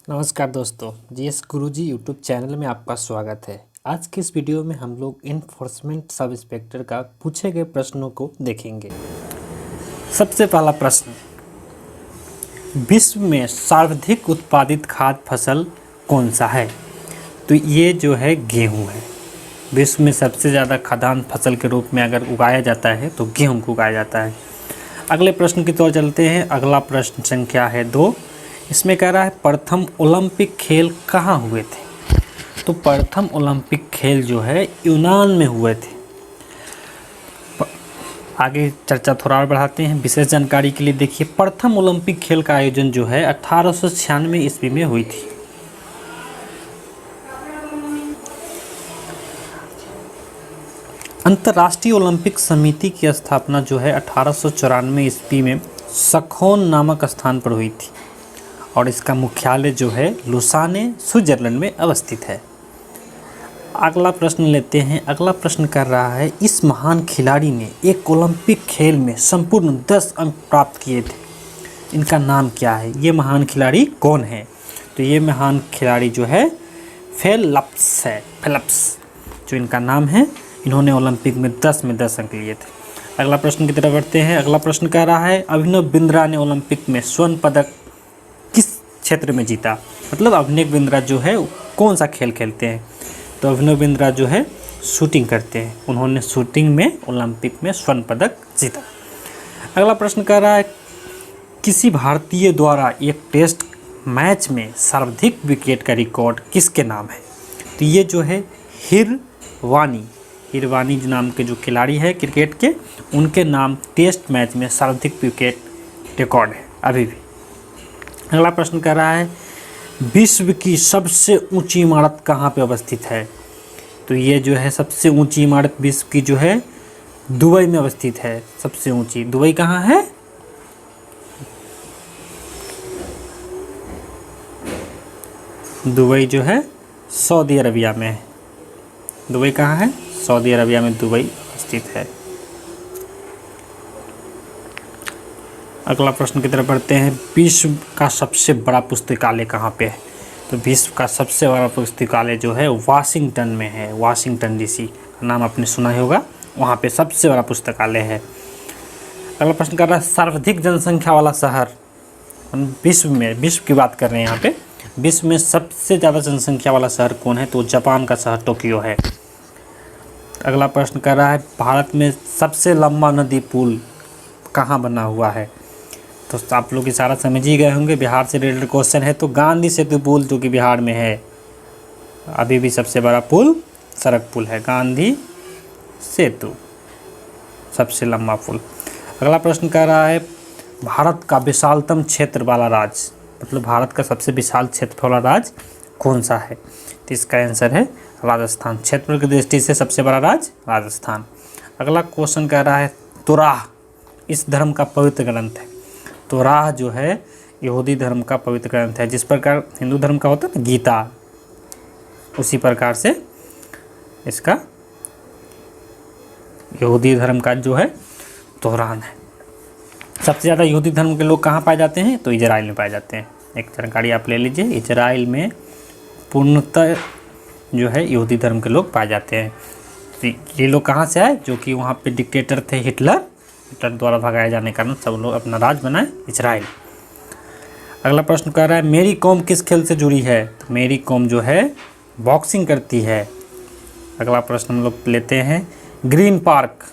नमस्कार दोस्तों, जीएस गुरुजी YouTube channel में आपका स्वागत है। आज की इस वीडियो में हम लोग इन्फोर्समेंट सब इंस्पेक्टर का पूछे गए प्रश्नों को देखेंगे। सबसे पहला प्रश्न, विश्व में सर्वाधिक उत्पादित खाद्य फसल कौन सा है? तो ये जो है गेहूं है। विश्व में सबसे ज़्यादा खाद्यान्न फसल के रूप में अगर उगाया जाता है तो गेहूं को उगाया जाता है। अगले प्रश्न की तरफ चलते हैं। अगला प्रश्न संख्या है 2। इसमें कह रहा है प्रथम ओलंपिक खेल कहाँ हुए थे? तो प्रथम ओलंपिक खेल जो है यूनान में हुए थे। आगे चर्चा थोड़ा और बढ़ाते हैं। विशेष जानकारी के लिए देखिए, प्रथम ओलंपिक खेल का आयोजन जो है 1896 ईस्वी में हुई थी। अंतर्राष्ट्रीय ओलंपिक समिति की स्थापना जो है 1894 ईस्वी में सखोन नामक स्थान पर हुई थी और इसका मुख्यालय जो है लुसाने, स्विट्जरलैंड में अवस्थित है। अगला प्रश्न लेते हैं। अगला प्रश्न कर रहा है, इस महान खिलाड़ी ने एक ओलंपिक खेल में संपूर्ण 10 अंक प्राप्त किए थे। इनका नाम क्या है? ये महान खिलाड़ी कौन है? तो ये महान खिलाड़ी जो है फेल्प्स है। फेल्प्स जो इनका नाम है। इन्होंने ओलंपिक में 10 में 10 अंक लिए थे। अगला प्रश्न की तरफ बढ़ते हैं। अगला प्रश्न कह रहा है, अभिनव बिंद्रा ने ओलंपिक में स्वर्ण पदक किस क्षेत्र में जीता? मतलब अभिनव बिंद्रा जो है कौन सा खेल खेलते हैं? तो अभिनव बिंद्रा जो है शूटिंग करते हैं। उन्होंने शूटिंग में ओलंपिक में स्वर्ण पदक जीता। अगला प्रश्न कर रहा है, किसी भारतीय द्वारा एक टेस्ट मैच में सर्वाधिक विकेट का रिकॉर्ड किसके नाम है? तो ये जो है हिरवानी नाम के जो खिलाड़ी है क्रिकेट के, उनके नाम टेस्ट मैच में सर्वाधिक विकेट रिकॉर्ड है अभी भी। अगला प्रश्न कर रहा है, विश्व की सबसे ऊंची इमारत कहाँ पे अवस्थित है? तो ये जो है सबसे ऊंची इमारत विश्व की जो है दुबई में अवस्थित है। सबसे ऊंची दुबई कहाँ है? दुबई जो है सऊदी अरबिया में है। दुबई कहाँ है? सऊदी अरबिया में दुबई स्थित है। अगला प्रश्न की तरफ बढ़ते हैं। विश्व का सबसे बड़ा पुस्तकालय कहाँ पे है? तो विश्व का सबसे बड़ा पुस्तकालय जो है वाशिंगटन में है। वाशिंगटन डीसी का नाम आपने सुना ही होगा, वहाँ पे सबसे बड़ा पुस्तकालय है। अगला प्रश्न कर रहा है, सर्वाधिक जनसंख्या वाला शहर विश्व की बात कर रहे हैं यहाँ पे। विश्व में सबसे ज़्यादा जनसंख्या वाला शहर कौन है? तो जापान का शहर टोक्यो है। अगला प्रश्न कर रहा है, भारत में सबसे लंबा नदी पुल कहाँ बना हुआ है? तो आप लोग इशारा समझ ही गए होंगे, बिहार से रिलेटेड क्वेश्चन है। तो गांधी सेतु पुल जो कि बिहार में है, अभी भी सबसे बड़ा पुल सड़क पुल है। गांधी सेतु सबसे लंबा पुल। अगला प्रश्न कर रहा है, भारत का विशालतम क्षेत्र वाला राज्य, मतलब भारत का सबसे विशाल क्षेत्र वाला राज्य कौन सा है? तो इसका आंसर है राजस्थान। क्षेत्र की दृष्टि से सबसे बड़ा राज्य राजस्थान। अगला क्वेश्चन कह रहा है, तुराह इस धर्म का पवित्र ग्रंथ है। तुराह जो है यहूदी धर्म का पवित्र ग्रंथ है। जिस प्रकार हिंदू धर्म का होता है ना गीता, उसी प्रकार से इसका यहूदी धर्म का जो है कुरान है। सबसे ज़्यादा यहूदी धर्म के लोग कहाँ पाए जाते हैं? तो इजराइल में पाए जाते हैं। एक जानकारी आप ले लीजिए, इजराइल में पूर्णतः जो है यहूदी धर्म के लोग पाए जाते हैं। तो ये लोग कहाँ से आए? जो कि वहाँ पे डिक्टेटर थे हिटलर द्वारा भगाए जाने के कारण सब लोग अपना राज बनाए इजराइल। अगला प्रश्न कर रहा है, मेरी कौम किस खेल से जुड़ी है? तो मेरी कौम जो है बॉक्सिंग करती है। अगला प्रश्न हम लोग लेते हैं, ग्रीन पार्क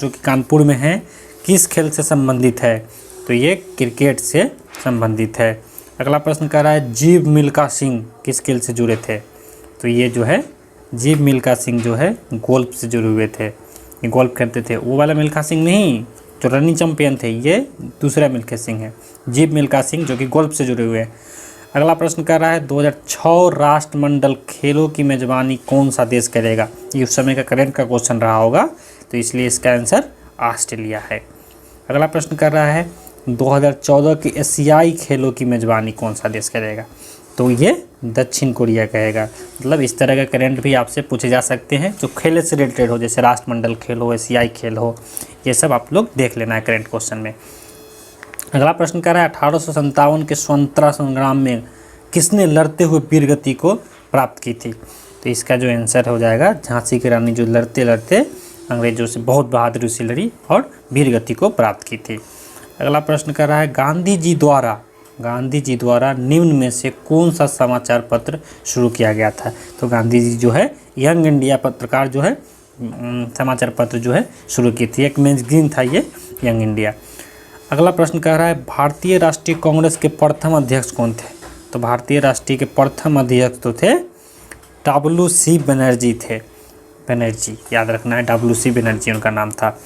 जो कि कानपुर में है, किस खेल से संबंधित है? तो ये क्रिकेट से संबंधित है। अगला प्रश्न कर रहा है, जीव मिल्खा सिंह किस खेल से जुड़े थे? तो ये जो है जीव मिल्खा सिंह जो है गोल्फ से जुड़े हुए थे। ये गोल्फ खेलते थे। वो वाला मिल्खा सिंह नहीं जो रनिंग चैंपियन थे, ये दूसरा मिल्खा सिंह है। जीव मिल्खा सिंह जो कि गोल्फ से जुड़े हुए हैं। अगला प्रश्न कर रहा है, 2006 राष्ट्रमंडल खेलों की मेजबानी कौन सा देश करेगा? ये उस समय का करंट का क्वेश्चन रहा होगा, तो इसलिए इसका आंसर ऑस्ट्रेलिया है। अगला प्रश्न कर रहा है, 2014 की एशियाई खेलों की मेजबानी कौन सा देश करेगा? तो ये दक्षिण कोरिया कहेगा। मतलब इस तरह का करंट भी आपसे पूछे जा सकते हैं जो खेल से रिलेटेड हो, जैसे राष्ट्रमंडल खेल हो, एशियाई खेल हो, ये सब आप लोग देख लेना है करंट क्वेश्चन में। अगला प्रश्न कह रहा है 1857 के स्वतंत्रता संग्राम में किसने लड़ते हुए वीरगति को प्राप्त की थी। तो इसका जो आंसर हो जाएगा झांसी की रानी, जो लड़ते लड़ते अंग्रेजों से बहुत बहादुरी से लड़ी और वीरगति को प्राप्त की थी। अगला प्रश्न कर रहा है गांधी जी द्वारा निम्न में से कौन सा समाचार पत्र शुरू किया गया था। तो गांधी जी जो है यंग इंडिया पत्रकार जो है समाचार पत्र जो है शुरू की थी। एक मैगजीन था ये यंग इंडिया। अगला प्रश्न कह रहा है भारतीय राष्ट्रीय कांग्रेस के प्रथम अध्यक्ष कौन थे। तो भारतीय राष्ट्रीय के प्रथम अध्यक्ष तो थे WC बनर्जी थे। बनर्जी याद रखना है, WC बनर्जी उनका नाम था।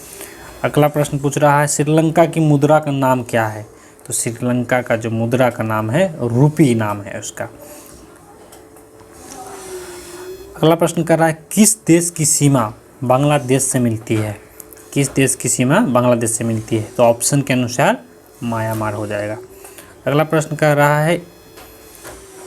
अगला प्रश्न पूछ रहा है श्रीलंका की मुद्रा का नाम क्या है। तो श्रीलंका का जो मुद्रा का नाम है रूपी नाम है उसका। अगला प्रश्न कर रहा है किस देश की सीमा बांग्लादेश से मिलती है। किस देश की सीमा बांग्लादेश से मिलती है। तो ऑप्शन के अनुसार म्यांमार हो जाएगा। अगला प्रश्न कर रहा है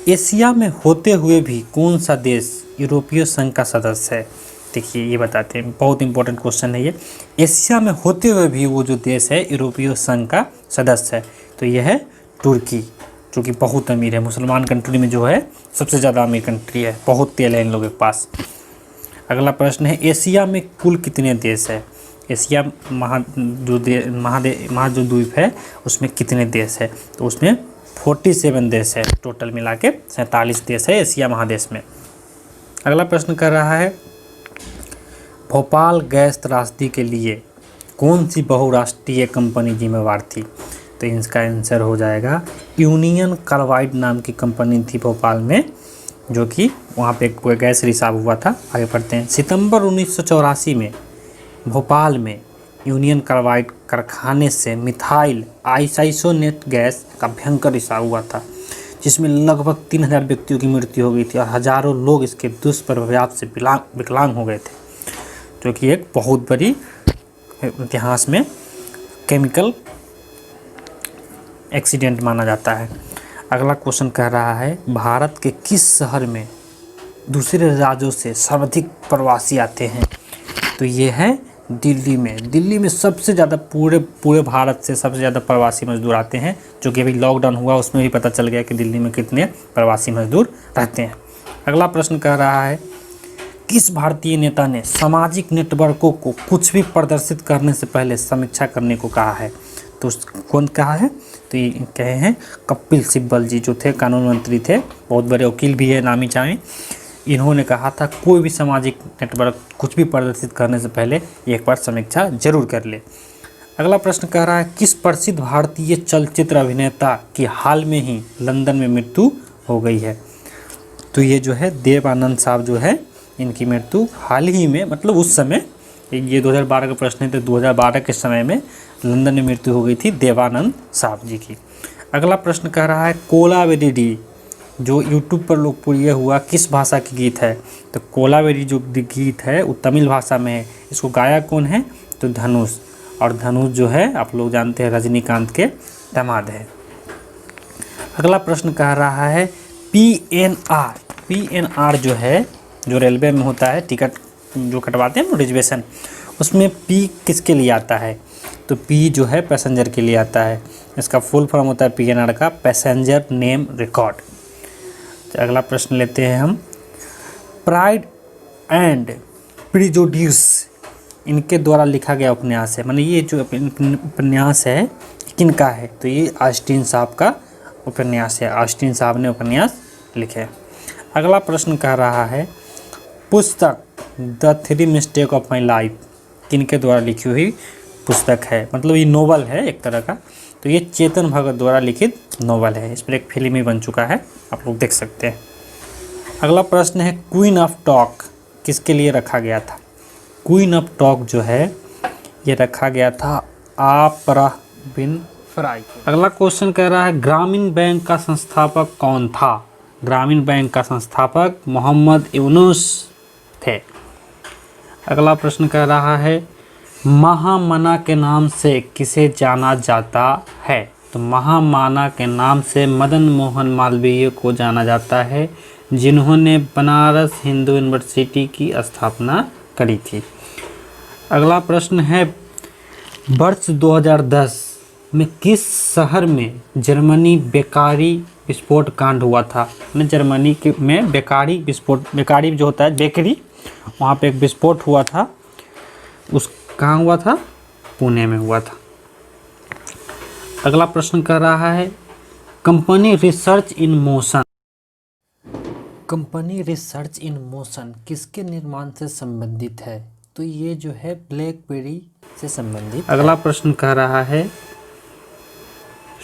एशिया में होते हुए भी कौन सा देश यूरोपीय संघ का सदस्य है। देखिए ये बताते हैं, बहुत इंपॉर्टेंट क्वेश्चन है ये। एशिया में होते हुए भी वो जो देश है यूरोपीय संघ का सदस्य है, तो यह है तुर्की, जो कि बहुत अमीर है। मुसलमान कंट्री में जो है सबसे ज़्यादा अमीर कंट्री है, बहुत तेल है इन लोगों के पास। अगला प्रश्न है एशिया में कुल कितने देश है। एशिया जो द्वीप है उसमें कितने देश है। तो उसमें 47 देश है, टोटल मिला के 47 देश है एशिया महादेश में। अगला प्रश्न कर रहा है भोपाल गैस त्रासदी के लिए कौन सी बहुराष्ट्रीय कंपनी जिम्मेवार थी। तो इसका आंसर हो जाएगा यूनियन कार्बाइड नाम की कंपनी थी भोपाल में, जो कि वहाँ पे कोई गैस रिसाव हुआ था। आगे पढ़ते हैं। सितंबर 1984 में भोपाल में यूनियन कार्बाइड कारखाने से मिथाइल आइसोनेट गैस का भयंकर रिसाव हुआ था, जिसमें लगभग 3000 व्यक्तियों की मृत्यु हो गई थी और हजारों लोग इसके दुष्प्रभाव से विकलांग हो गए थे, जो कि एक बहुत बड़ी इतिहास में केमिकल एक्सीडेंट माना जाता है। अगला क्वेश्चन कह रहा है भारत के किस शहर में दूसरे राज्यों से सर्वाधिक प्रवासी आते हैं। तो ये है दिल्ली में। दिल्ली में सबसे ज़्यादा पूरे भारत से सबसे ज़्यादा प्रवासी मजदूर आते हैं, जो कि अभी लॉकडाउन हुआ उसमें भी पता चल गया कि दिल्ली में कितने प्रवासी मजदूर रहते हैं। अगला प्रश्न कह रहा है किस भारतीय नेता ने सामाजिक नेटवर्कों को कुछ भी प्रदर्शित करने से पहले समीक्षा करने को कहा है। तो कौन कहा है। तो ये कहे हैं कपिल सिब्बल जी, जो थे कानून मंत्री थे, बहुत बड़े वकील भी है, नामी चामी। इन्होंने कहा था कोई भी सामाजिक नेटवर्क कुछ भी प्रदर्शित करने से पहले एक बार समीक्षा जरूर कर ले। अगला प्रश्न कह रहा है किस प्रसिद्ध भारतीय चलचित्र अभिनेता की हाल में ही लंदन में मृत्यु हो गई है। तो ये जो है देव आनंद साहब जो है, इनकी मृत्यु हाल ही में, मतलब उस समय, ये 2012 का प्रश्न है, तो 2012 के समय में लंदन में मृत्यु हो गई थी देवानंद साहब जी की। अगला प्रश्न कह रहा है कोलावेरी डी जो यूट्यूब पर लोकप्रिय हुआ किस भाषा की गीत है। तो कोलावेरी जो गीत है वो तमिल भाषा में है। इसको गाया कौन है। तो धनुष, और धनुष जो है आप लोग जानते हैं रजनीकांत के दामाद है। अगला प्रश्न कह रहा है PNR जो है, जो रेलवे में होता है, टिकट जो कटवाते हैं रिजर्वेशन, उसमें P किसके लिए आता है। तो P जो है पैसेंजर के लिए आता है। इसका फुल फॉर्म होता है PNR का, पैसेंजर नेम रिकॉर्ड। अगला प्रश्न लेते हैं हम प्राइड एंड प्रिजुडिस इनके द्वारा लिखा गया उपन्यास है। माने ये जो उपन्यास है किनका है। तो ये ऑस्टिन साहब का उपन्यास है। ऑस्टिन साहब ने उपन्यास लिखे हैं। अगला प्रश्न कह रहा है पुस्तक the 3 mistake of my life किनके द्वारा लिखी हुई पुस्तक है। मतलब ये नोवेल है एक तरह का। तो ये चेतन भगत द्वारा लिखित नोवेल है। इस पर एक फिल्म भी बन चुका है, आप लोग देख सकते हैं। अगला प्रश्न है क्वीन ऑफ टॉक किसके लिए रखा गया था। क्वीन ऑफ टॉक जो है ये रखा गया था ओपरा विनफ्रे। अगला क्वेश्चन कह रहा है ग्रामीण बैंक का संस्थापक कौन था। ग्रामीण बैंक का संस्थापक मोहम्मद यूनुस थे। अगला प्रश्न कह रहा है महामना के नाम से किसे जाना जाता है। तो महामना के नाम से मदन मोहन मालवीय को जाना जाता है, जिन्होंने बनारस हिंदू यूनिवर्सिटी की स्थापना करी थी। अगला प्रश्न है वर्ष 2010 में किस शहर में जर्मनी बेकारी विस्फोट कांड हुआ था? जर्मनी के में बेकारी विस्फोट, बेकारी जो होता है बेकरी, वहाँ पे एक विस्फोट हुआ था। उस कहाँ हुआ था? पुणे में हुआ था। अगला प्रश्न कर रहा है company research in motion. Company research in motion किसके निर्माण से संबंधित है? तो ये जो है ब्लैकबेरी से संबंधित। अगला प्रश्न कह रहा है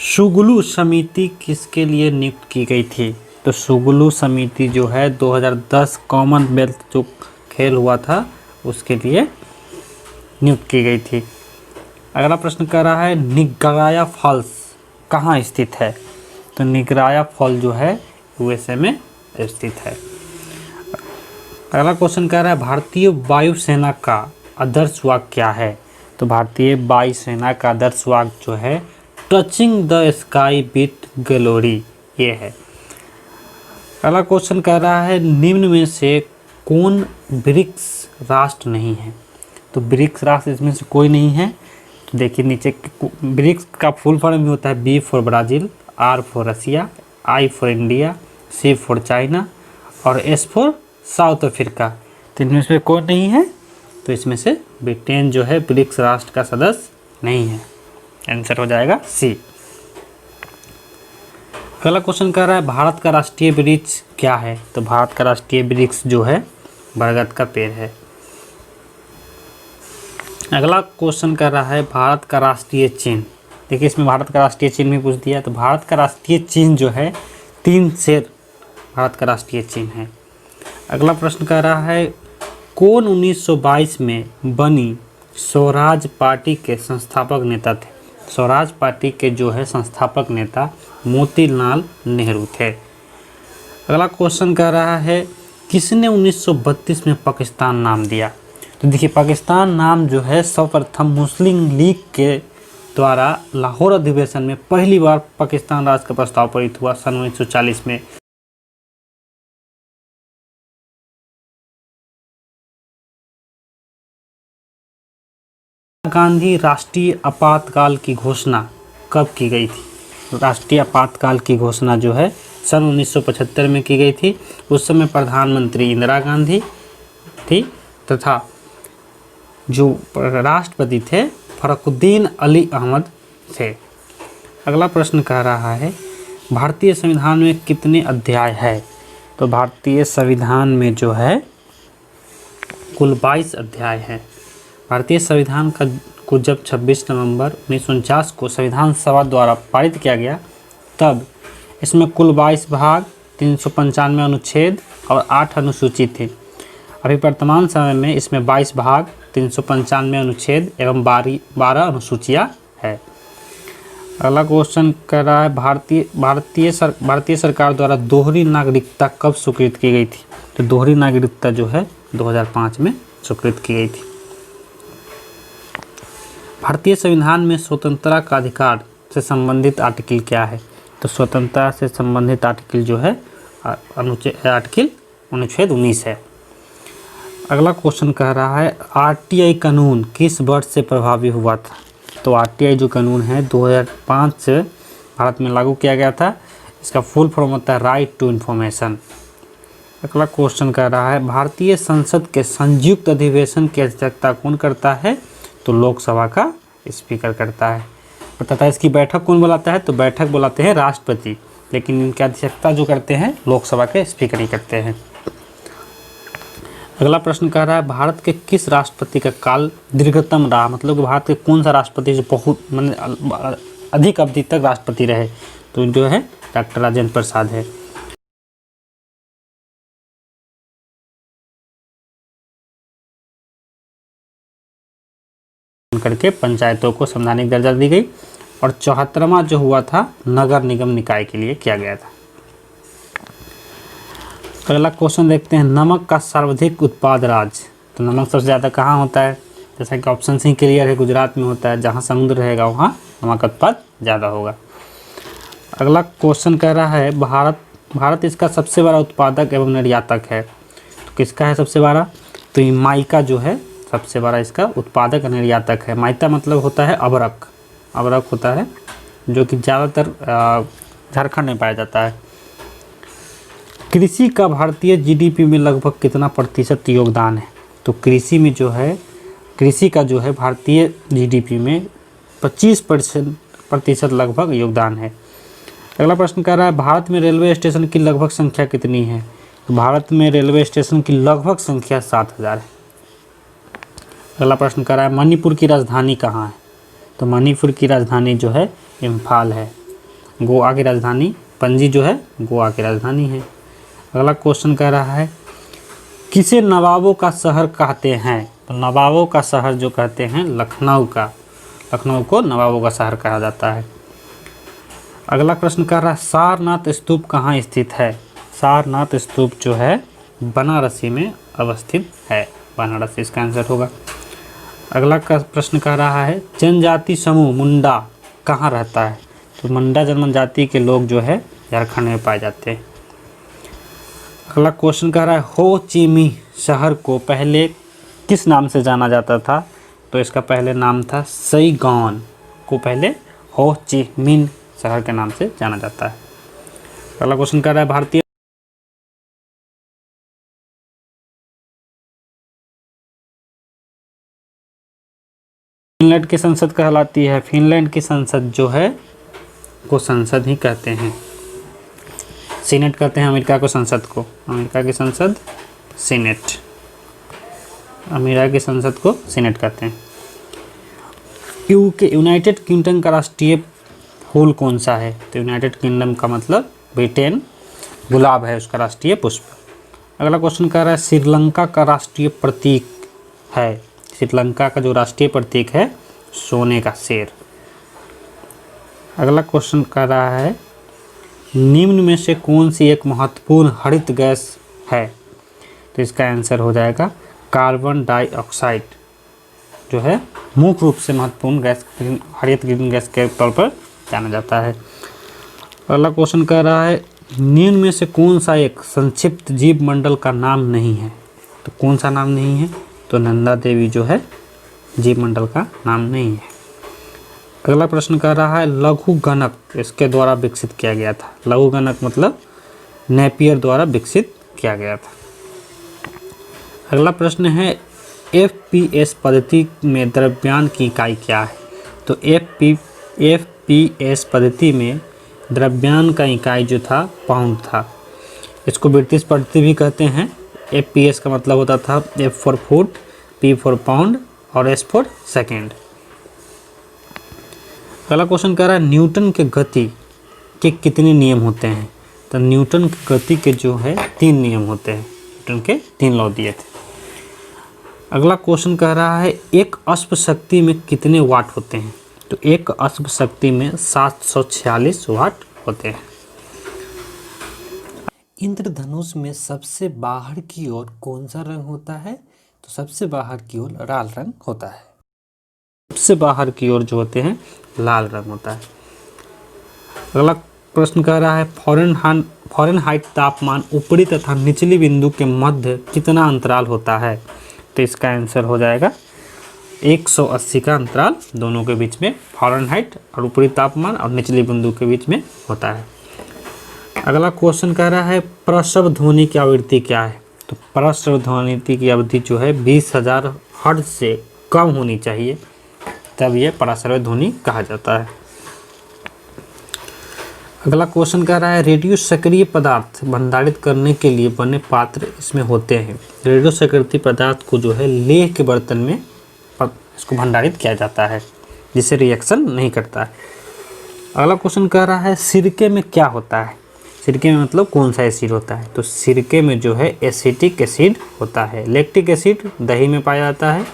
शुगलू समिति किसके लिए नियुक्त की गई थी? तो शुगलू समिति जो है 2010 कॉमनवेल्थ जो खेल हुआ था उसके लिए नियुक्त की गई थी। अगला प्रश्न कर रहा है निगराया फॉल्स कहाँ स्थित है? तो निगराया फॉल जो है यूएसए में स्थित है। अगला क्वेश्चन कह रहा है भारतीय वायुसेना का आदर्श वाक्य क्या है? तो भारतीय वायुसेना का आदर्श वाक्य जो है touching the sky with glory, ये है। अगला क्वेश्चन कह रहा है निम्न में से कौन ब्रिक्स राष्ट्र नहीं है? तो ब्रिक्स राष्ट्र इसमें से कोई नहीं है। तो देखिए नीचे ब्रिक्स का फुल फॉर्म भी होता है B for Brazil, R for Russia, I for India, C for China और एस फॉर साउथ अफ्रीका। तो इनमें से कौन नहीं है? तो इसमें से ब्रिटेन जो है ब्रिक्स राष्ट्र का सदस्य नहीं है। आंसर हो जाएगा सी। अगला क्वेश्चन कर रहा है भारत का राष्ट्रीय वृक्ष क्या है? तो भारत का राष्ट्रीय वृक्ष जो है बरगद का पेड़ है। अगला क्वेश्चन कर रहा है भारत का राष्ट्रीय चिन्ह। देखिए इसमें भारत का राष्ट्रीय चिन्ह भी पूछ दिया। तो भारत का राष्ट्रीय चिन्ह जो है 3 शेर भारत का राष्ट्रीय चिन्ह है। अगला प्रश्न कर रहा है कौन 1922 में बनी स्वराज पार्टी के संस्थापक नेता थे? स्वराज पार्टी के जो है संस्थापक नेता मोतीलाल नेहरू थे। अगला क्वेश्चन कर रहा है किसने 1932 में पाकिस्तान नाम दिया? तो देखिए पाकिस्तान नाम जो है सर्वप्रथम मुस्लिम लीग के द्वारा लाहौर अधिवेशन में पहली बार पाकिस्तान राज्य का प्रस्ताव पारित हुआ सन 1940 में। गांधी राष्ट्रीय आपातकाल की घोषणा कब की गई थी? राष्ट्रीय आपातकाल की घोषणा जो है सन 1975 में की गई थी। उस समय प्रधानमंत्री इंदिरा गांधी थी तथा जो राष्ट्रपति थे फखरुद्दीन अली अहमद थे। अगला प्रश्न कह रहा है भारतीय संविधान में कितने अध्याय है? तो भारतीय संविधान में जो है कुल 22 अध्याय हैं। भारतीय संविधान को जब 26 नवंबर 1949 को संविधान सभा द्वारा पारित किया गया तब इसमें कुल 22 भाग, 395 अनुच्छेद और 8 अनुसूची थे। अभी वर्तमान समय में इसमें 22 भाग, 395 अनुच्छेद एवं 12 अनुसूचियाँ है। अगला क्वेश्चन कर रहा है भारतीय सरकार द्वारा दोहरी नागरिकता कब स्वीकृत की गई थी? तो दोहरी नागरिकता जो है 2005 में स्वीकृत की गई थी। भारतीय संविधान में स्वतंत्रता का अधिकार से संबंधित आर्टिकल क्या है? तो स्वतंत्रता से संबंधित आर्टिकल जो है आर्टिकल अनुच्छेद 19 है। अगला क्वेश्चन कह रहा है आरटीआई कानून किस वर्ष से प्रभावी हुआ था? तो आरटीआई जो कानून है 2005 से भारत में लागू किया गया था। इसका फुल फॉर्म होता है राइट टू इन्फॉर्मेशन। अगला क्वेश्चन कह रहा है भारतीय संसद के संयुक्त अधिवेशन की अध्यक्षता कौन करता है? तो लोकसभा का स्पीकर करता है। तथा इसकी बैठक कौन बुलाता है? तो बैठक बुलाते हैं राष्ट्रपति, लेकिन इनकी अध्यक्षता जो करते हैं लोकसभा के स्पीकर ही करते हैं। अगला प्रश्न कह रहा है भारत के किस राष्ट्रपति का काल दीर्घतम रहा? मतलब कि भारत के कौन सा राष्ट्रपति जो बहुत अधिक अवधि तक राष्ट्रपति रहे? तो जो है डॉक्टर राजेंद्र प्रसाद है। करके पंचायतों को संवैधानिक दर्जा दी गई और 74वां जो हुआ था नगर निगम निकाय के लिए किया गया था। अगला क्वेश्चन देखते हैं नमक का सर्वाधिक उत्पाद राज्य। तो नमक सबसे ज़्यादा कहाँ होता है? जैसा कि ऑप्शन सी क्लियर है, गुजरात में होता है। जहाँ समुद्र रहेगा वहाँ नमक का उत्पाद ज़्यादा होगा। अगला क्वेश्चन कह रहा है भारत इसका सबसे बड़ा उत्पादक एवं निर्यातक है। तो किसका है सबसे बड़ा? तो ये माइका जो है सबसे बड़ा इसका उत्पादक निर्यातक है। माइका मतलब होता है अबरक, अवरक होता है, जो कि ज़्यादातर झारखंड में पाया जाता है। कृषि का भारतीय जीडीपी में लगभग कितना प्रतिशत योगदान है? तो कृषि में जो है, कृषि का जो है भारतीय जीडीपी में 25% लगभग योगदान है। अगला प्रश्न कह रहा है भारत में रेलवे स्टेशन की लगभग संख्या कितनी है? तो भारत में रेलवे स्टेशन की लगभग संख्या 7000 है। अगला प्रश्न कह रहा है मणिपुर की राजधानी कहाँ है? तो मणिपुर की राजधानी जो है इम्फाल है। गोवा की राजधानी पणजी जो है गोवा की राजधानी है। अगला क्वेश्चन कह रहा है किसे नवाबों का शहर कहते हैं? तो नवाबों का शहर जो कहते हैं लखनऊ को नवाबों का शहर कहा जाता है। अगला प्रश्न कह रहा है सारनाथ स्तूप कहाँ स्थित है? सारनाथ स्तूप जो है बनारसी में अवस्थित है, बनारसी इसका आंसर होगा। अगला का प्रश्न कह रहा है जनजाति समूह मुंडा कहाँ रहता है? तो मुंडा जनजाति के लोग जो है झारखंड में पाए जाते हैं। अगला क्वेश्चन कह रहा है हो ची मिन्ह शहर को पहले किस नाम से जाना जाता था? तो इसका पहले नाम था सईगॉन को पहले हो ची मिन्ह शहर के नाम से जाना जाता है। अगला क्वेश्चन कह रहा है भारतीय फिनलैंड की संसद कहलाती है। फिनलैंड की संसद जो है को संसद ही कहते हैं, सीनेट कहते हैं अमेरिका को संसद को, अमेरिका की संसद सीनेट, अमेरिका की संसद को सीनेट कहते हैं। यूनाइटेड किंगडम का राष्ट्रीय फूल कौन सा है? तो यूनाइटेड किंगडम का मतलब ब्रिटेन, गुलाब है उसका राष्ट्रीय पुष्प। अगला क्वेश्चन कह रहा है श्रीलंका का राष्ट्रीय प्रतीक है। श्रीलंका का जो राष्ट्रीय प्रतीक है सोने का शेर। अगला क्वेश्चन कह रहा है निम्न में से कौन सी एक महत्वपूर्ण हरित गैस है? तो इसका आंसर हो जाएगा कार्बन डाइऑक्साइड जो है मुख्य रूप से महत्वपूर्ण गैस हरित ग्रीन गैस के तौर पर जाना जाता है। अगला क्वेश्चन कह रहा है निम्न में से कौन सा एक संक्षिप्त जीव मंडल का नाम नहीं है? तो कौन सा नाम नहीं है? तो नंदा देवी जो है जीव मंडल का नाम नहीं है। अगला प्रश्न कह रहा है लघु गणक इसके द्वारा विकसित किया गया था। लघु गणक मतलब नेपियर द्वारा विकसित किया गया था। अगला प्रश्न है FPS पद्धति में द्रव्यमान की इकाई क्या है? तो FPS पद्धति में द्रव्यमान का इकाई जो था पाउंड था। इसको ब्रिटिश पद्धति भी कहते हैं। FPS का मतलब होता था F for foot, P for pound और S फॉर सेकेंड। अगला क्वेश्चन कह रहा है न्यूटन के गति के कितने नियम होते हैं? तो न्यूटन की गति के जो है 3 नियम होते हैं, न्यूटन के 3 लॉ दिए थे। अगला क्वेश्चन कह रहा है एक अश्व शक्ति में कितने वाट होते हैं? तो एक अश्व शक्ति में 746 वाट होते हैं। इंद्रधनुष में सबसे बाहर की ओर कौन सा रंग होता है? तो सबसे बाहर की ओर लाल रंग होता है। सबसे बाहर की ओर जो होते हैं लाल रंग होता है। अगला प्रश्न कह रहा है फ़ारेनहाइट तापमान ऊपरी तथा निचली बिंदु के मध्य कितना अंतराल होता है? तो इसका आंसर हो जाएगा 180 का अंतराल दोनों के बीच में फ़ारेनहाइट और ऊपरी तापमान और निचली बिंदु के बीच में होता है। अगला क्वेश्चन कह रहा है प्रसव ध्वनि की आवृत्ति क्या है? तो प्रसव ध्वनि की अवधि जो है 20,000 हर्ट्ज से कम होनी चाहिए, तब यह प्रसव ध्वनि कहा जाता है। अगला क्वेश्चन कह रहा है रेडियो सक्रिय पदार्थ भंडारित करने के लिए बने पात्र इसमें होते हैं। रेडियो सक्रिय पदार्थ को जो है लेह के बर्तन में इसको भंडारित किया जाता है जिससे रिएक्शन नहीं करता है। अगला क्वेश्चन कह रहा है सिरके में क्या होता है? सिरके में मतलब कौन सा एसिड होता है? तो सिरके में जो है एसिटिक एसिड होता है। लैक्टिक एसिड दही में पाया जाता है।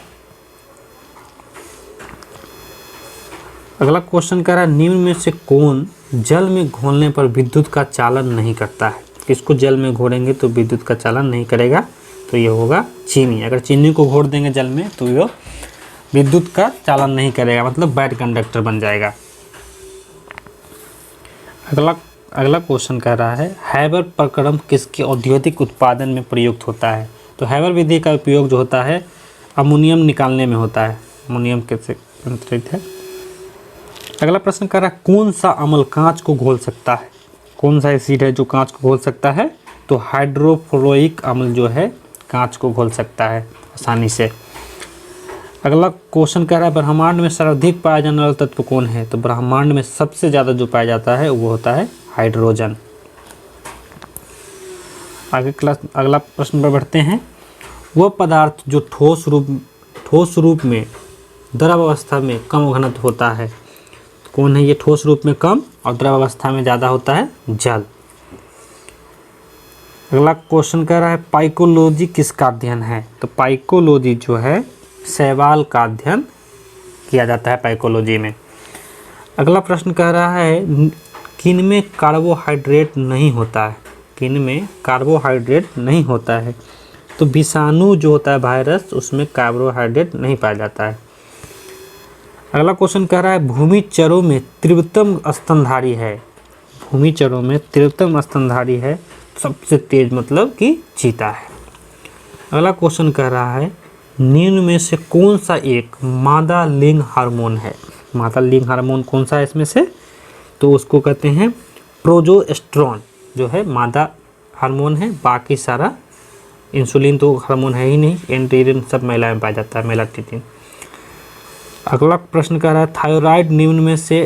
अगला क्वेश्चन कह रहा है निम्न में से कौन जल में घोलने पर विद्युत का चालन नहीं करता है? किसको जल में घोलेंगे तो विद्युत का चालन नहीं करेगा? तो ये होगा चीनी। अगर चीनी को घोल देंगे जल में तो ये विद्युत का चालन नहीं करेगा, मतलब बैड कंडक्टर बन जाएगा। अगला क्वेश्चन कह रहा है हैबर प्रक्रम किसके औद्योगिक उत्पादन में प्रयुक्त होता है? तो हैबर विधि का उपयोग जो होता है अमोनियम निकालने में होता है। अमोनियम कैसे अंतरित है? अगला प्रश्न कर रहा है कौन सा अम्ल कांच को घोल सकता है, कौन सा एसिड है जो कांच को घोल सकता है, तो हाइड्रोफ्लोरिक अम्ल जो है कांच को घोल सकता है आसानी से। अगला क्वेश्चन कह रहा है ब्रह्मांड में सर्वाधिक पाया जाने वाला तत्व कौन है, तो ब्रह्मांड में सबसे ज़्यादा जो पाया जाता है वो होता है हाइड्रोजन। आगे अगला प्रश्न पर बढ़ते हैं, वह पदार्थ जो ठोस रूप में द्रव अवस्था में कम घनत्व होता है, कौन है ये ठोस रूप में कम और द्रव अवस्था में ज़्यादा होता है, जल। अगला क्वेश्चन कह रहा है पाइकोलॉजी किसका अध्ययन है, तो पाइकोलॉजी जो है शैवाल का अध्ययन किया जाता है पाइकोलॉजी में। अगला प्रश्न कह रहा है किन में कार्बोहाइड्रेट नहीं होता है, किन में कार्बोहाइड्रेट नहीं होता है, तो विषाणु जो होता है वायरस उसमें कार्बोहाइड्रेट नहीं पाया जाता है। अगला क्वेश्चन कह रहा है भूमि चरों में तीव्रतम स्तनधारी है, भूमि चरों में तीव्रतम स्तनधारी है, सबसे तेज मतलब कि चीता है। अगला क्वेश्चन कह रहा है निम्न में से कौन सा एक मादा लिंग हार्मोन है, मादा लिंग हार्मोन कौन सा है इसमें से, तो उसको कहते हैं प्रोजेस्टेरोन जो है मादा हार्मोन है, बाकी सारा इंसुलिन तो हार्मोन है ही नहीं, एंटीरिन सब महिला में पाया जाता है, मेलाटोनिन। अगला प्रश्न कह रहा है थायराइड निम्न में से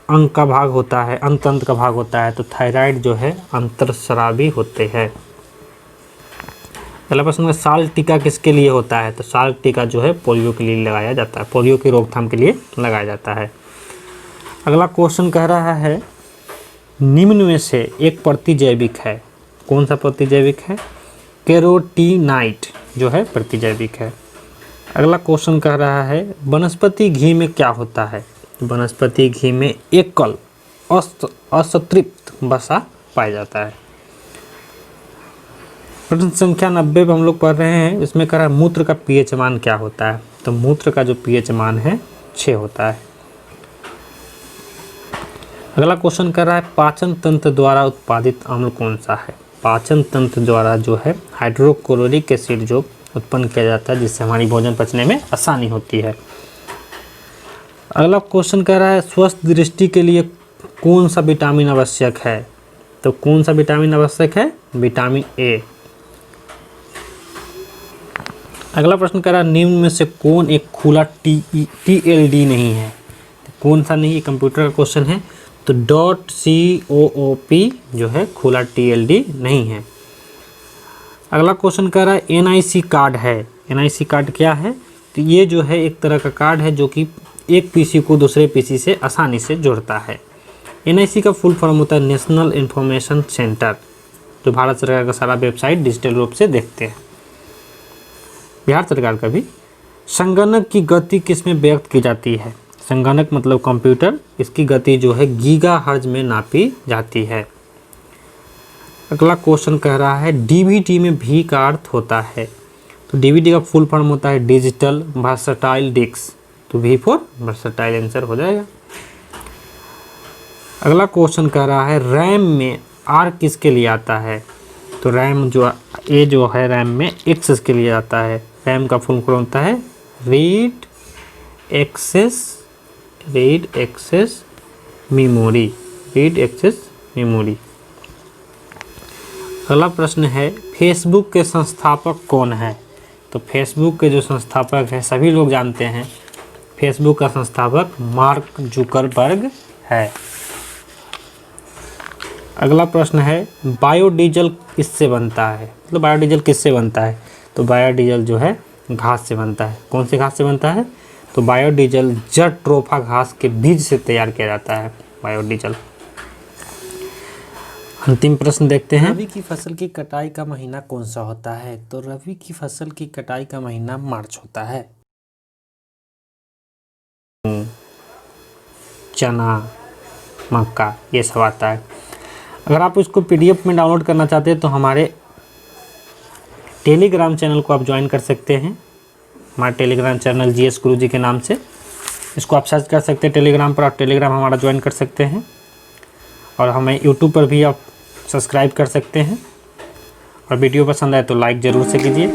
अंग का भाग होता है, अंततंत्र का भाग होता है, तो थायराइड जो है अंतरस्रावी होते हैं। अगला प्रश्न है साल टीका किसके लिए होता है, तो साल टीका जो है पोलियो के लिए लगाया जाता है, पोलियो की रोकथाम के लिए लगाया जाता है। अगला क्वेश्चन कह रहा है निम्न में से एक प्रतिजैविक है, कौन सा प्रतिजैविक है, कैरोटीनाइट जो है प्रतिजैविक है। अगला क्वेश्चन कह रहा है वनस्पति घी में क्या होता है, वनस्पति घी में एकल असंतृप्त वसा पाया जाता है। प्रश्न संख्या 90 पर हम लोग पढ़ रहे हैं, इसमें कह रहा है मूत्र का पीएच मान क्या होता है, तो मूत्र का जो पीएच मान है 6 होता है। अगला क्वेश्चन कर रहा है पाचन तंत्र द्वारा उत्पादित अम्ल कौन सा है, पाचन तंत्र द्वारा जो है हाइड्रोक्लोरिक एसिड जो उत्पन्न किया जाता है जिससे हमारी भोजन पचने में आसानी होती है। अगला क्वेश्चन कह रहा है स्वस्थ दृष्टि के लिए कौन सा विटामिन आवश्यक है, तो कौन सा विटामिन आवश्यक है, विटामिन ए। अगला प्रश्न कह रहा है निम्न में से कौन एक खुला TLD नहीं है, तो कौन सा नहीं, कंप्यूटर का क्वेश्चन है, तो .COOP जो है खुला TLD नहीं है। अगला क्वेश्चन कह रहा है NIC कार्ड है, NIC कार्ड क्या है, तो ये जो है एक तरह का कार्ड है जो कि एक PC को दूसरे PC से आसानी से जोड़ता है। NIC का फुल फॉर्म होता है नेशनल इन्फॉर्मेशन सेंटर, जो भारत सरकार का सारा वेबसाइट डिजिटल रूप से देखते हैं, बिहार सरकार का भी। संगणक की गति किसमें व्यक्त की जाती है, संगणक मतलब कंप्यूटर, इसकी गति जो है गीगाहर्ट्ज में नापी जाती है। अगला क्वेश्चन कह रहा है DVD में भी का अर्थ होता है, तो DVD का फुल फॉर्म होता है डिजिटल वर्सटाइल डिस्क, तो V फॉर वर्सटाइल आंसर हो जाएगा। अगला क्वेश्चन कह रहा है रैम में R किसके लिए आता है, तो रैम जो A जो है रैम में एक्सेस के लिए आता है, रैम का फुल फॉर्म होता है रीड एक्सेस मेमोरी। अगला प्रश्न है फेसबुक के संस्थापक कौन है, तो फेसबुक के जो संस्थापक है सभी लोग जानते हैं, फेसबुक का संस्थापक मार्क जुकरबर्ग है। अगला प्रश्न है बायोडीजल किससे बनता है, मतलब बायोडीजल किससे बनता है, तो बायोडीजल जो है घास से बनता है, कौन से घास से बनता है, तो बायोडीजल जट्रोफा घास के बीज से तैयार किया जाता है बायोडीजल। अंतिम प्रश्न देखते हैं रबी की फसल की कटाई का महीना कौन सा होता है, तो रबी की फसल की कटाई का महीना मार्च होता है। चना, मक्का ये सब आता है। अगर आप इसको PDF में डाउनलोड करना चाहते हैं तो हमारे टेलीग्राम चैनल को आप ज्वाइन कर सकते हैं, हमारा टेलीग्राम चैनल GS गुरुजी के नाम से, इसको आप सर्च कर सकते हैं टेलीग्राम पर, आप टेलीग्राम हमारा ज्वाइन कर सकते हैं। और हमें YouTube पर भी आप सब्सक्राइब कर सकते हैं, और वीडियो पसंद आए तो लाइक ज़रूर से कीजिए।